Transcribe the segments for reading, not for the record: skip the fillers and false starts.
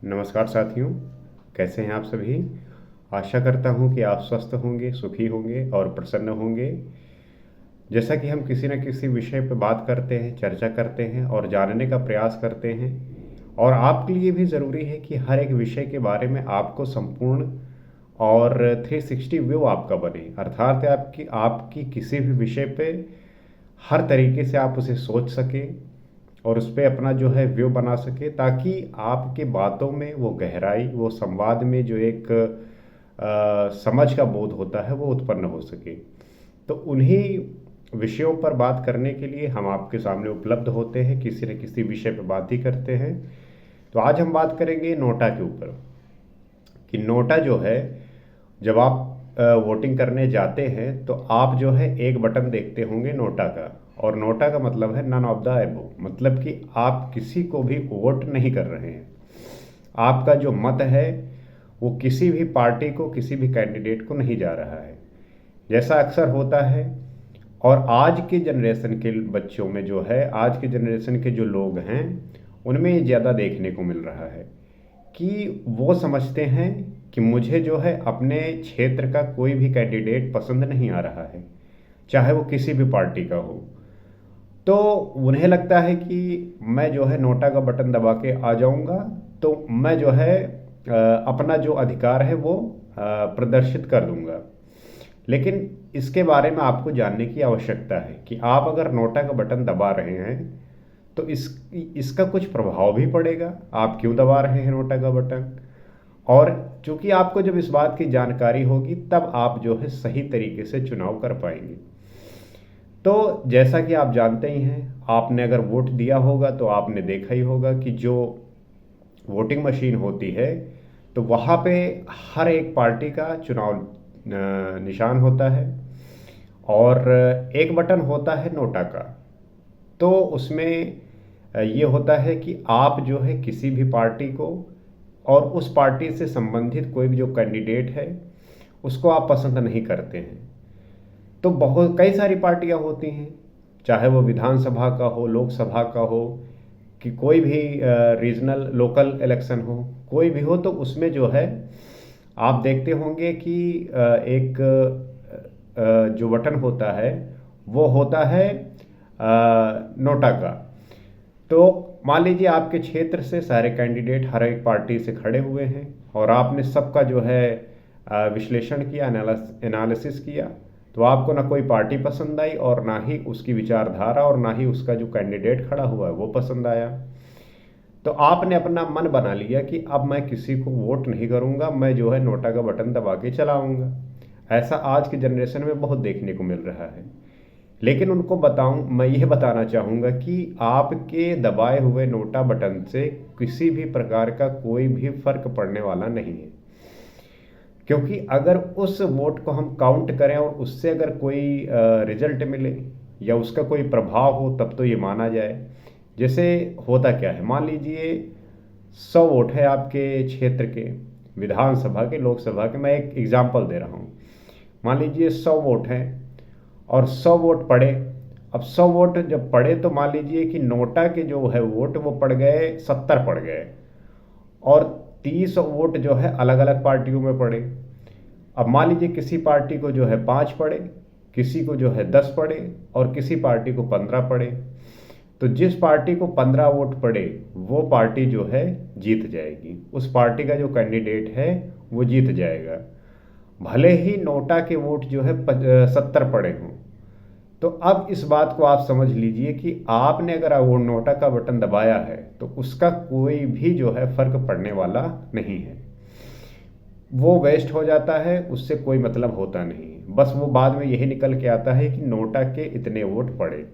नमस्कार साथियों, कैसे हैं आप सभी। आशा करता हूं कि आप स्वस्थ होंगे, सुखी होंगे और प्रसन्न होंगे। जैसा कि हम किसी न किसी विषय पर बात करते हैं, चर्चा करते हैं और जानने का प्रयास करते हैं, और आपके लिए भी ज़रूरी है कि हर एक विषय के बारे में आपको संपूर्ण और 360 व्यू आपका बने। अर्थात आपकी आपकी किसी भी विषय पे हर तरीके से आप उसे सोच सकें और उस पे अपना जो है व्यू बना सके, ताकि आपके बातों में वो गहराई, वो संवाद में जो एक समझ का बोध होता है वो उत्पन्न हो सके। तो उन्हीं विषयों पर बात करने के लिए हम आपके सामने उपलब्ध होते हैं, किसी न किसी विषय पर बात ही करते हैं। तो आज हम बात करेंगे नोटा के ऊपर कि नोटा जो है, जब आप वोटिंग करने जाते हैं तो आप जो है एक बटन देखते होंगे नोटा का, और नोटा का मतलब है नन ऑफ द एबो, मतलब कि आप किसी को भी वोट नहीं कर रहे हैं। आपका जो मत है वो किसी भी पार्टी को, किसी भी कैंडिडेट को नहीं जा रहा है, जैसा अक्सर होता है। और आज के जनरेशन के बच्चों में जो है, आज के जनरेशन के जो लोग हैं, उनमें ये ज़्यादा देखने को मिल रहा है कि वो समझते हैं कि मुझे जो है अपने क्षेत्र का कोई भी कैंडिडेट पसंद नहीं आ रहा है, चाहे वो किसी भी पार्टी का हो। तो उन्हें लगता है कि मैं जो है नोटा का बटन दबा के आ जाऊंगा, तो मैं जो है अपना जो अधिकार है वो प्रदर्शित कर दूंगा। लेकिन इसके बारे में आपको जानने की आवश्यकता है कि आप अगर नोटा का बटन दबा रहे हैं तो इसका कुछ प्रभाव भी पड़ेगा। आप क्यों दबा रहे हैं नोटा का बटन, और चूंकि आपको जब इस बात की जानकारी होगी तब आप जो है सही तरीके से चुनाव कर पाएंगे। तो जैसा कि आप जानते ही हैं, आपने अगर वोट दिया होगा तो आपने देखा ही होगा कि जो वोटिंग मशीन होती है तो वहाँ पे हर एक पार्टी का चुनाव निशान होता है, और एक बटन होता है नोटा का। तो उसमें ये होता है कि आप जो है किसी भी पार्टी को और उस पार्टी से संबंधित कोई भी जो कैंडिडेट है उसको आप पसंद नहीं करते हैं। तो बहुत कई सारी पार्टियां होती हैं, चाहे वो विधानसभा का हो, लोकसभा का हो, कि कोई भी रीजनल लोकल इलेक्शन हो, कोई भी हो, तो उसमें जो है आप देखते होंगे कि एक जो बटन होता है वो होता है नोटा का। तो मान लीजिए आपके क्षेत्र से सारे कैंडिडेट हर एक पार्टी से खड़े हुए हैं और आपने सबका जो है विश्लेषण किया, एनालिसिस किया, तो आपको ना कोई पार्टी पसंद आई और ना ही उसकी विचारधारा और ना ही उसका जो कैंडिडेट खड़ा हुआ है वो पसंद आया। तो आपने अपना मन बना लिया कि अब मैं किसी को वोट नहीं करूंगा, मैं जो है नोटा का बटन दबा के चलाऊंगा। ऐसा आज की जनरेशन में बहुत देखने को मिल रहा है। लेकिन उनको मैं ये बताना चाहूँगा कि आपके दबाए हुए नोटा बटन से किसी भी प्रकार का कोई भी फर्क पड़ने वाला नहीं है, क्योंकि अगर उस वोट को हम काउंट करें और उससे अगर कोई रिजल्ट मिले या उसका कोई प्रभाव हो तब तो ये माना जाए। जैसे होता क्या है, मान लीजिए 100 वोट है आपके क्षेत्र के, विधानसभा के, लोकसभा के, मैं एक एग्जाम्पल दे रहा हूँ। मान लीजिए 100 वोट हैं और 100 वोट पड़े। अब 100 वोट जब पड़े तो मान लीजिए कि नोटा के जो है वोट वो पड़ गए, 70 पड़ गए, और 30 वोट जो है अलग अलग पार्टियों में पड़े। अब मान लीजिए किसी पार्टी को जो है 5 पड़े, किसी को जो है 10 पड़े और किसी पार्टी को 15 पड़े। तो जिस पार्टी को 15 वोट पड़े वो पार्टी जो है जीत जाएगी, उस पार्टी का जो कैंडिडेट है वो जीत जाएगा, भले ही नोटा के वोट जो है 70 पड़े हों। तो अब इस बात को आप समझ लीजिए कि आपने अगर वो नोटा का बटन दबाया है तो उसका कोई भी जो है फर्क पड़ने वाला नहीं है, वो वेस्ट हो जाता है, उससे कोई मतलब होता नहीं है। बस वो बाद में यही निकल के आता है कि नोटा के इतने वोट पड़े।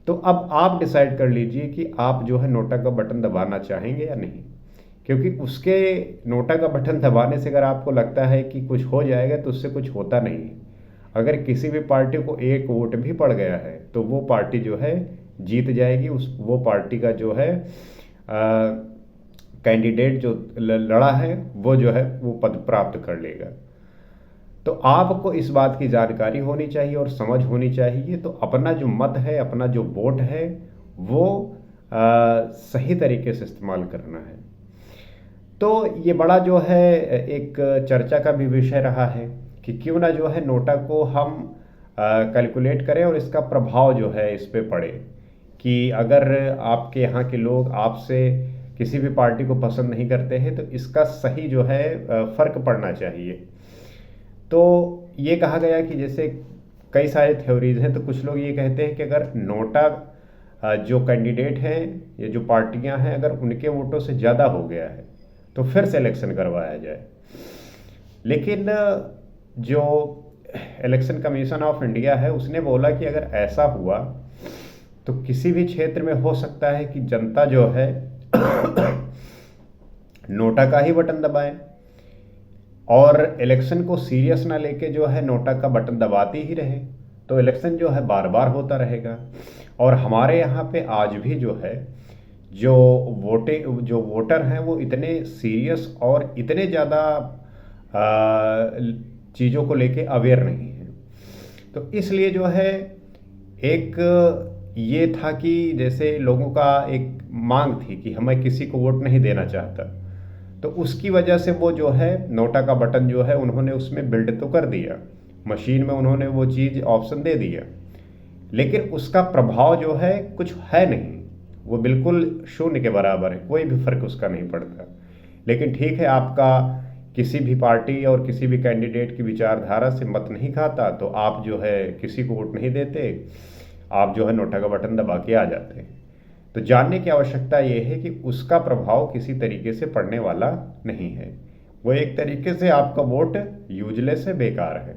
तो अब आप डिसाइड कर लीजिए कि आप जो है नोटा का बटन दबाना चाहेंगे या नहीं, क्योंकि उसके नोटा का बटन दबाने से अगर आपको लगता है कि कुछ हो जाएगा तो उससे कुछ होता नहीं है। अगर किसी भी पार्टी को एक वोट भी पड़ गया है तो वो पार्टी जो है जीत जाएगी, वो पार्टी का जो है कैंडिडेट जो लड़ा है वो जो है वो पद प्राप्त कर लेगा। तो आपको इस बात की जानकारी होनी चाहिए और समझ होनी चाहिए। तो अपना जो मत है, अपना जो वोट है, वो सही तरीके से इस्तेमाल करना है। तो ये बड़ा जो है एक चर्चा का भी विषय रहा है कि क्यों ना जो है नोटा को हम कैलकुलेट करें और इसका प्रभाव जो है इस पे पड़े कि अगर आपके यहाँ के लोग आपसे किसी भी पार्टी को पसंद नहीं करते हैं तो इसका सही जो है फर्क पड़ना चाहिए। तो ये कहा गया कि जैसे कई सारे थ्योरीज हैं, तो कुछ लोग ये कहते हैं कि अगर नोटा जो कैंडिडेट हैं या जो पार्टियां हैं अगर उनके वोटों से ज़्यादा हो गया है तो फिर से इलेक्शन करवाया जाए। लेकिन जो इलेक्शन कमीशन ऑफ इंडिया है उसने बोला कि अगर ऐसा हुआ तो किसी भी क्षेत्र में हो सकता है कि जनता जो है नोटा का ही बटन दबाए और इलेक्शन को सीरियस ना लेके जो है नोटा का बटन दबाती ही रहे, तो इलेक्शन जो है बार बार होता रहेगा। और हमारे यहाँ पे आज भी जो है जो वोटर हैं वो इतने सीरियस और इतने ज़्यादा चीज़ों को लेके अवेयर नहीं हैं। तो इसलिए जो है एक ये था कि जैसे लोगों का एक मांग थी कि हमें किसी को वोट नहीं देना चाहता, तो उसकी वजह से वो जो है नोटा का बटन जो है उन्होंने उसमें बिल्ड तो कर दिया, मशीन में उन्होंने वो चीज़ ऑप्शन दे दिया, लेकिन उसका प्रभाव जो है कुछ है नहीं, वो बिल्कुल शून्य के बराबर है, कोई भी फर्क उसका नहीं पड़ता। लेकिन ठीक है, आपका किसी भी पार्टी और किसी भी कैंडिडेट की विचारधारा से मत नहीं खाता तो आप जो है किसी को वोट नहीं देते, आप जो है नोटा का बटन दबा के आ जाते। तो जानने की आवश्यकता ये है कि उसका प्रभाव किसी तरीके से पड़ने वाला नहीं है, वो एक तरीके से आपका वोट यूजलेस है, बेकार है।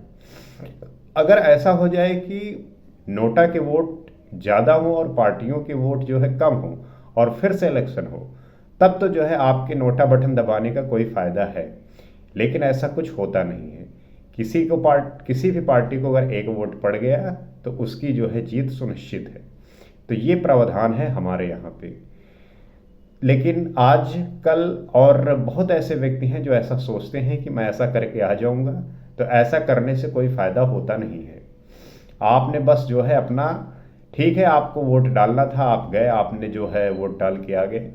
अगर ऐसा हो जाए कि नोटा के वोट ज़्यादा हो और पार्टियों के वोट जो है कम हो और फिर से इलेक्शन हो, तब तो जो है आपके नोटा बटन दबाने का कोई फ़ायदा है। लेकिन ऐसा कुछ होता नहीं है। किसी भी पार्टी को अगर एक वोट पड़ गया तो उसकी जो है जीत सुनिश्चित है। तो ये प्रावधान है हमारे यहाँ पे। लेकिन आज कल और बहुत ऐसे व्यक्ति हैं जो ऐसा सोचते हैं कि मैं ऐसा करके आ जाऊंगा, तो ऐसा करने से कोई फ़ायदा होता नहीं है। आपने बस जो है अपना, ठीक है आपको वोट डालना था, आप गए, आपने जो है वोट डाल के आ गए,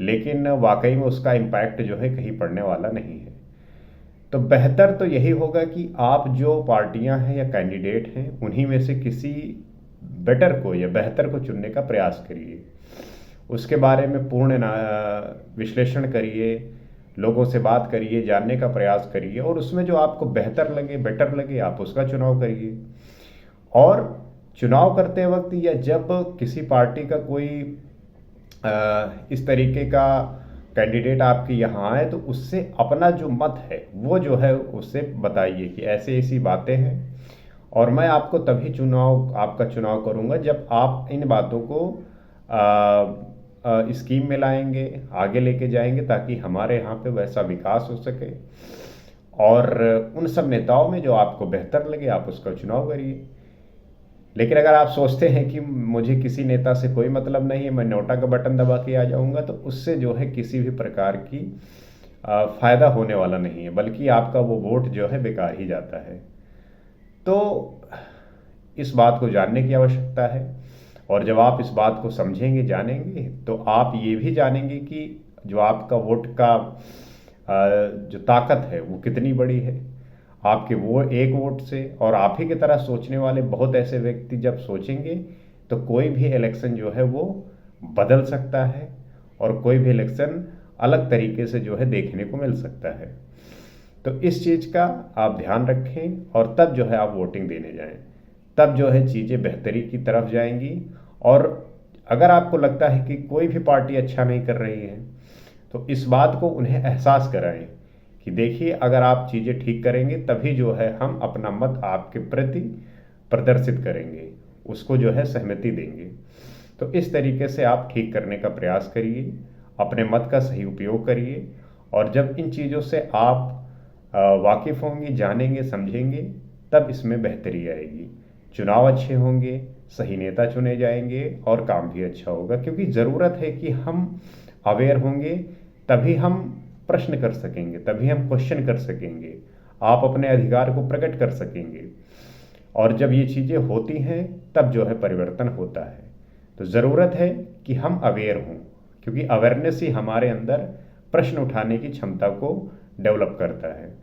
लेकिन वाकई में उसका इम्पैक्ट जो है कहीं पड़ने वाला नहीं है। तो बेहतर तो यही होगा कि आप जो पार्टियां हैं या कैंडिडेट हैं उन्हीं में से किसी बेटर को या बेहतर को चुनने का प्रयास करिए, उसके बारे में पूर्ण विश्लेषण करिए, लोगों से बात करिए, जानने का प्रयास करिए और उसमें जो आपको बेहतर लगे, बेटर लगे, आप उसका चुनाव करिए। और चुनाव करते वक्त या जब किसी पार्टी का कोई इस तरीके का कैंडिडेट आपके यहाँ आए तो उससे अपना जो मत है वो जो है उससे बताइए कि ऐसे ऐसी बातें हैं और मैं आपको तभी आपका चुनाव करूँगा जब आप इन बातों को स्कीम में लाएंगे, आगे लेके जाएंगे, ताकि हमारे यहाँ पे वैसा विकास हो सके। और उन सब नेताओं में जो आपको बेहतर लगे आप उसका चुनाव करिए। लेकिन अगर आप सोचते हैं कि मुझे किसी नेता से कोई मतलब नहीं है, मैं नोटा का बटन दबा के आ जाऊंगा, तो उससे जो है किसी भी प्रकार की फ़ायदा होने वाला नहीं है, बल्कि आपका वो वोट जो है बेकार ही जाता है। तो इस बात को जानने की आवश्यकता है और जब आप इस बात को समझेंगे, जानेंगे, तो आप ये भी जानेंगे कि जो आपका वोट का जो ताकत है वो कितनी बड़ी है। आपके वो एक वोट से और आप ही की तरह सोचने वाले बहुत ऐसे व्यक्ति जब सोचेंगे तो कोई भी इलेक्शन जो है वो बदल सकता है और कोई भी इलेक्शन अलग तरीके से जो है देखने को मिल सकता है। तो इस चीज़ का आप ध्यान रखें और तब जो है आप वोटिंग देने जाएं, तब जो है चीज़ें बेहतरी की तरफ जाएंगी। और अगर आपको लगता है कि कोई भी पार्टी अच्छा नहीं कर रही है तो इस बात को उन्हें एहसास कराएं कि देखिए अगर आप चीज़ें ठीक करेंगे तभी जो है हम अपना मत आपके प्रति प्रदर्शित करेंगे, उसको जो है सहमति देंगे। तो इस तरीके से आप ठीक करने का प्रयास करिए, अपने मत का सही उपयोग करिए और जब इन चीज़ों से आप वाकिफ़ होंगे, जानेंगे, समझेंगे, तब इसमें बेहतरी आएगी। चुनाव अच्छे होंगे, सही नेता चुने जाएंगे और काम भी अच्छा होगा, क्योंकि ज़रूरत है कि हम अवेयर होंगे, तभी हम प्रश्न कर सकेंगे, तभी हम क्वेश्चन कर सकेंगे, आप अपने अधिकार को प्रकट कर सकेंगे। और जब ये चीज़ें होती हैं तब जो है परिवर्तन होता है। तो ज़रूरत है कि हम अवेयर हों, क्योंकि अवेयरनेस ही हमारे अंदर प्रश्न उठाने की क्षमता को डेवलप करता है।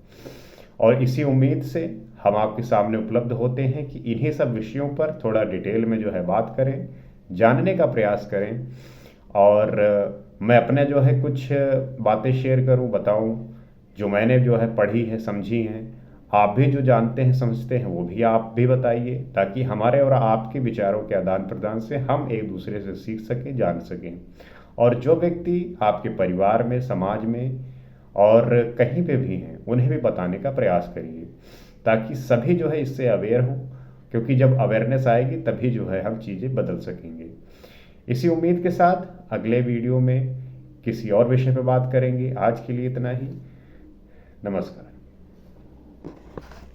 और इसी उम्मीद से हम आपके सामने उपलब्ध होते हैं कि इन्हीं सब विषयों पर थोड़ा डिटेल में जो है बात करें, जानने का प्रयास करें। और मैं अपने जो है कुछ बातें शेयर करूं, बताऊं, जो मैंने जो है पढ़ी है, समझी हैं। आप भी जो जानते हैं, समझते हैं, वो भी आप भी बताइए, ताकि हमारे और आपके विचारों के आदान प्रदान से हम एक दूसरे से सीख सकें, जान सकें। और जो व्यक्ति आपके परिवार में, समाज में और कहीं पे भी हैं, उन्हें भी बताने का प्रयास करिए, ताकि सभी जो है इससे अवेयर हों। क्योंकि जब अवेयरनेस आएगी तभी जो है हम चीज़ें बदल सकेंगे। इसी उम्मीद के साथ अगले वीडियो में किसी और विषय पर बात करेंगे। आज के लिए इतना ही। नमस्कार।